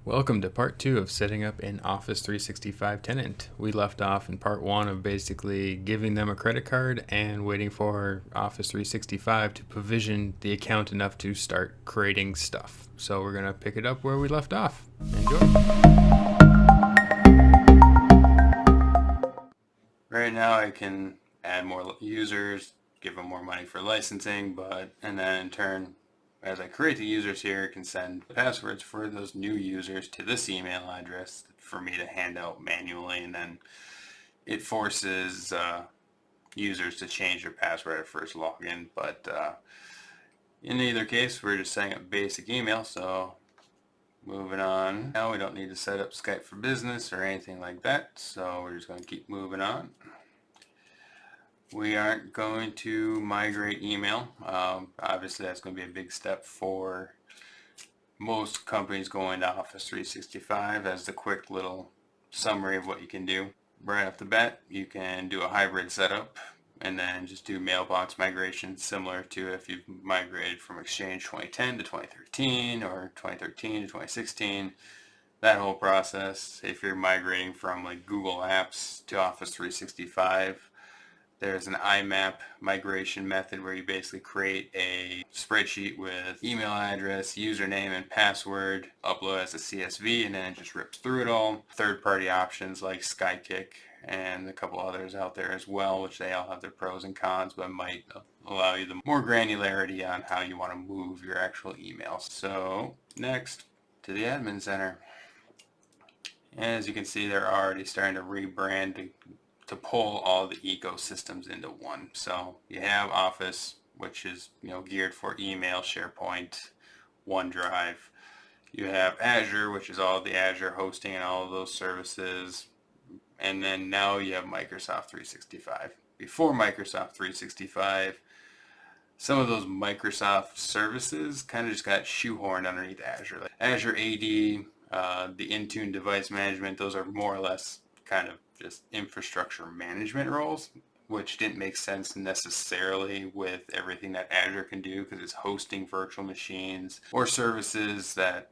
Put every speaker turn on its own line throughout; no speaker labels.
Welcome to part 2 of setting up an Office 365 tenant. We left off in part 1 of basically giving them a credit card and waiting for Office 365 to provision the account enough to start creating stuff. So we're going to pick it up where we left off. Enjoy. Right now I can add more users, give them more money for licensing, and then in turn, as I create the users here, I can send passwords for those new users to this email address for me to hand out manually, and then it forces users to change their password at first login. But in either case, we're just setting up basic email, so moving on. Now we don't need to set up Skype for Business or anything like that, so we're just going to keep moving on. We aren't going to migrate email. Obviously that's going to be a big step for most companies going to Office 365. As the quick little summary of what you can do. Right off the bat, you can do a hybrid setup and then just do mailbox migration, similar to if you've migrated from Exchange 2010 to 2013 or 2013 to 2016. That whole process. If you're migrating from like Google Apps to Office 365, there's an IMAP migration method where you basically create a spreadsheet with email address, username, and password, upload as a CSV, and then it just rips through it all. Third-party options like Skykick and a couple others out there as well, which they all have their pros and cons, but might allow you the more granularity on how you want to move your actual emails. So next, to the admin center. As you can see, they're already starting to rebrand to pull all the ecosystems into one. So you have Office, which is geared for email, SharePoint, OneDrive. You have Azure, which is all the Azure hosting and all of those services. And then now you have Microsoft 365. Before Microsoft 365, some of those Microsoft services kind of just got shoehorned underneath Azure. Like Azure AD, the Intune device management, those are more or less kind of just infrastructure management roles, which didn't make sense necessarily with everything that Azure can do, because it's hosting virtual machines or services that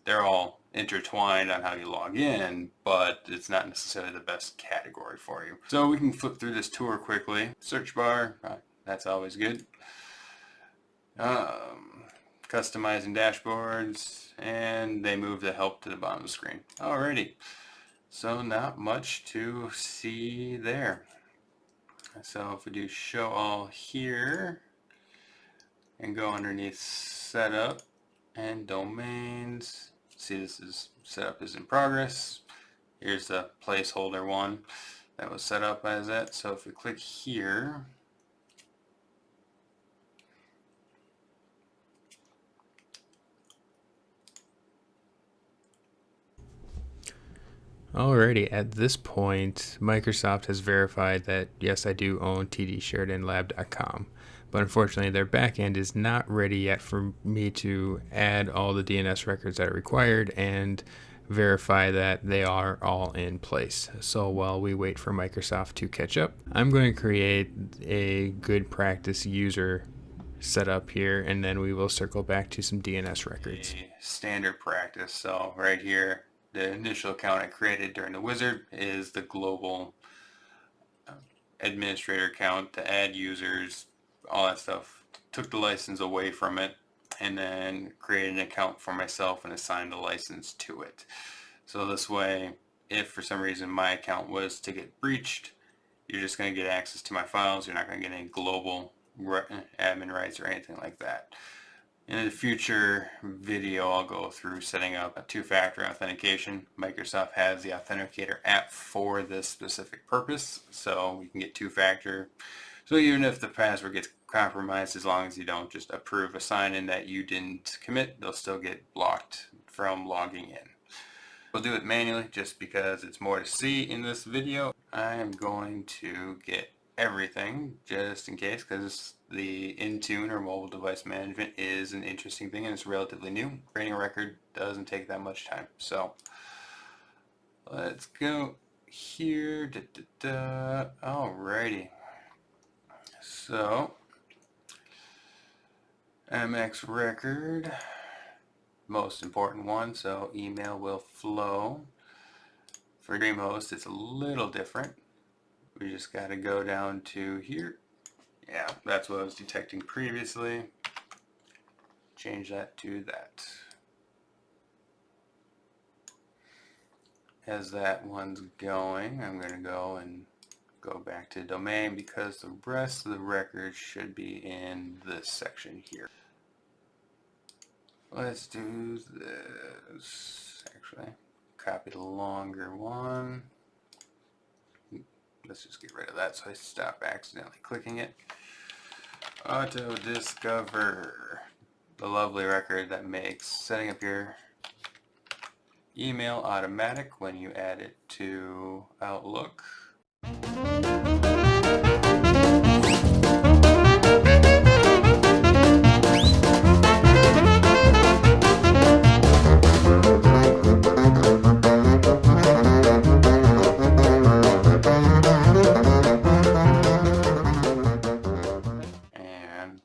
they're all intertwined on how you log in, but it's not necessarily the best category for you. So we can flip through this tour quickly. Search bar, that's always good. Customizing dashboards, and they move the help to the bottom of the screen. Alrighty. So not much to see there. So if we do show all here and go underneath setup and domains, see this is setup is in progress. Here's the placeholder one that was set up as that. So if we click here, alrighty, at this point, Microsoft has verified that yes, I do own TDSheridanLab.com, but unfortunately their backend is not ready yet for me to add all the DNS records that are required and verify that they are all in place. So while we wait for Microsoft to catch up, I'm going to create a good practice user setup here, and then we will circle back to some DNS records. Standard practice. So right here, the initial account I created during the wizard is the global administrator account to add users, all that stuff. Took the license away from it and then created an account for myself and assigned a license to it. So this way, if for some reason my account was to get breached, you're just going to get access to my files. You're not going to get any global admin rights or anything like that. In a future video, I'll go through setting up a two-factor authentication. Microsoft has the Authenticator app for this specific purpose, so we can get two-factor. So even if the password gets compromised, as long as you don't just approve a sign-in that you didn't commit, they'll still get blocked from logging in. We'll do it manually just because it's more to see in this video. I am going to get everything just in case, because the Intune or mobile device management is an interesting thing and it's relatively new. Creating a record doesn't take that much time. So let's go here. Alrighty. So MX record. most important one, so email will flow. For DreamHost, it's a little different. We just got to go down to here. Yeah, that's what I was detecting previously. Change that to that. As that one's going, I'm going to go and go back to domain because the rest of the records should be in this section here. Let's do this. Actually, copy the longer one. Let's just get rid of that so I stop accidentally clicking it. Auto Discover, the lovely record that makes setting up your email automatic when you add it to Outlook. And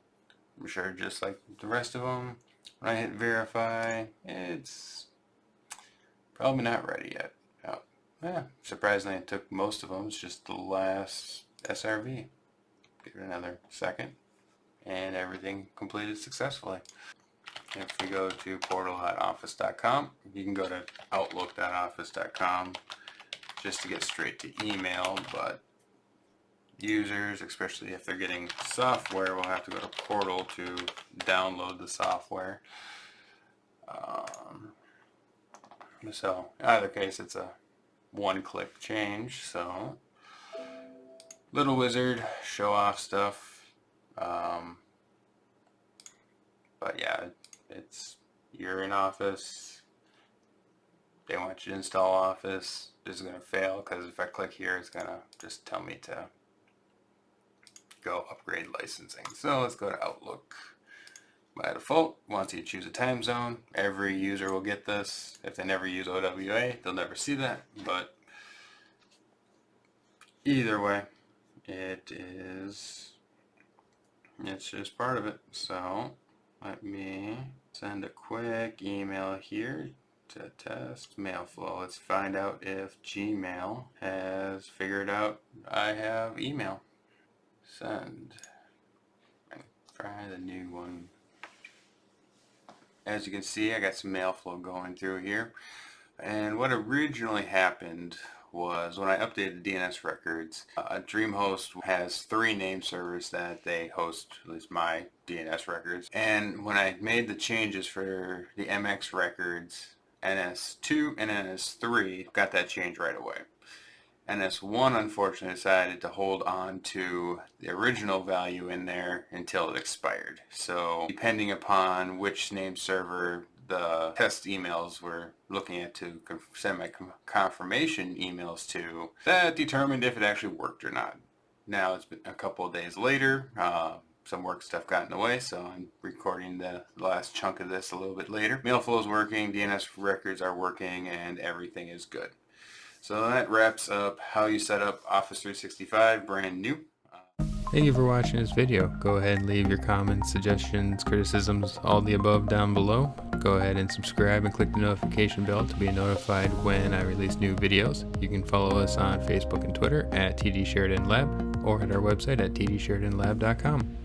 I'm sure just like the rest of them, when I hit verify, it's probably not ready yet. Oh, yeah, surprisingly it took most of them. It's just the last SRV. Give it another second and everything completed successfully. If we go to portal.office.com, you can go to outlook.office.com just to get straight to email, but users, especially if they're getting software, will have to go to Portal to download the software. So in either case, it's a one-click change. So little wizard, show off stuff. But yeah, you're in Office. They want you to install Office. This is going to fail because if I click here, it's going to just tell me to go upgrade licensing. So let's go to Outlook. By default, once you choose a time zone, every user will get this. If they never use OWA, they'll never see that. But either way, it's just part of it. So let me send a quick email here to test mail flow. Let's find out if Gmail has figured out I have email. Send. And try the new one. As you can see, I got some mail flow going through here. And what originally happened was when I updated the DNS records, DreamHost has 3 name servers that they host, at least my DNS records. And when I made the changes for the MX records, NS2 and NS3 got that change right away. NS1 unfortunately decided to hold on to the original value in there until it expired. So depending upon which name server the test emails were looking at to send my confirmation emails to, that determined if it actually worked or not. Now it's been a couple of days later. Some work stuff got in the way, so I'm recording the last chunk of this a little bit later. Mailflow is working, DNS records are working, and everything is good. So that wraps up how you set up Office 365 brand new.
Thank you for watching this video. Go ahead and leave your comments, suggestions, criticisms, all the above down below. Go ahead and subscribe and click the notification bell to be notified when I release new videos. You can follow us on Facebook and Twitter at TDSheridan Lab or at our website at tdsheridanlab.com.